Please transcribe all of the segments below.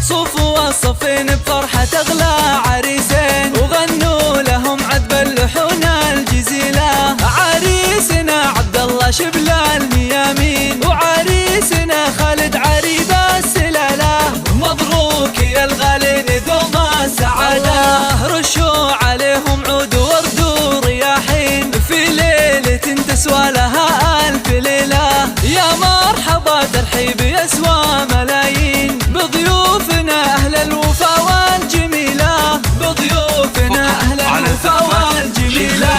صفوا الصفين بفرحة أغلى عريسين، وغنوا لهم عذب اللحون الجزيلة. عريسنا عبد الله شبل الميامين، وعريسنا خالد عريب السلالة. مبروك يا الغالين دوم السعادة، رشوا عليهم عود ورد ورياحين، في ليلة تسوى لها ألف ليلة. يا مرحبا ترحيب يسوى ملايين، بضيوفنا أهل الوفا والجميلة، بضيوفنا أهل الوفا والجميلة.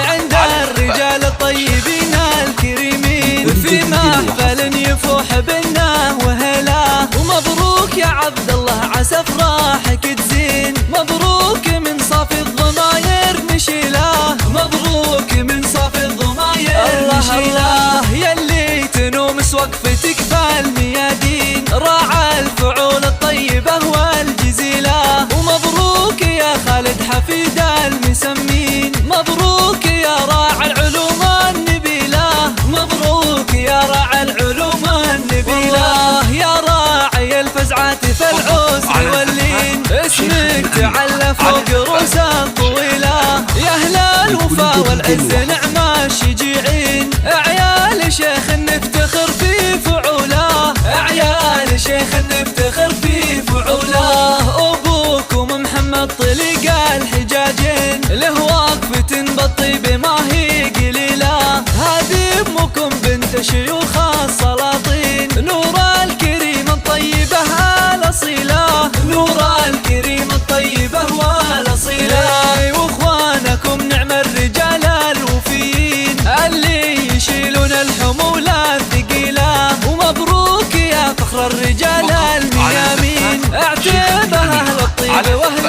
عند الرجال الطيبين الكريمين، في محفل يفوح بنا وهلا. ومبروك يا عبد الله عسى افراحك تزين، مبروك من صافي الضماير نشيله، مبروك من صافي الضماير نشيله. يلي تنومس وقفتك فالميادين، راعى الفعول الطيبة والجزيلة. ومبروك يا خالد حفيد المسمين، مبروك يا راعى العلوم النبيلة، مبروك يا راعى العلوم النبيلة. يا راعي الفزعات في العسر واللين، اسمك تعلى فوق رؤوس الطويلة. يا أهل الوفا والعز نعم الشجيعين، عيال شيخ نفتخر في فعوله، عيال شيخ نفتخر في فعوله. أبوكم محمد طليق الحجاجين، له وقفة بالطيب ما هي قليلة. هذه أمكم بنت شيوخ السلاطين، نور الكريم الطيبة الأصيلة، نور الكريم الطيبة والأصيلة. واخوانكم نعم الرجال الوفيين، اللي يشيلون الحمولة الثقيلة. ومبروك يا فخر الرجال الميامين، اعتبر أهل الطيب وأهل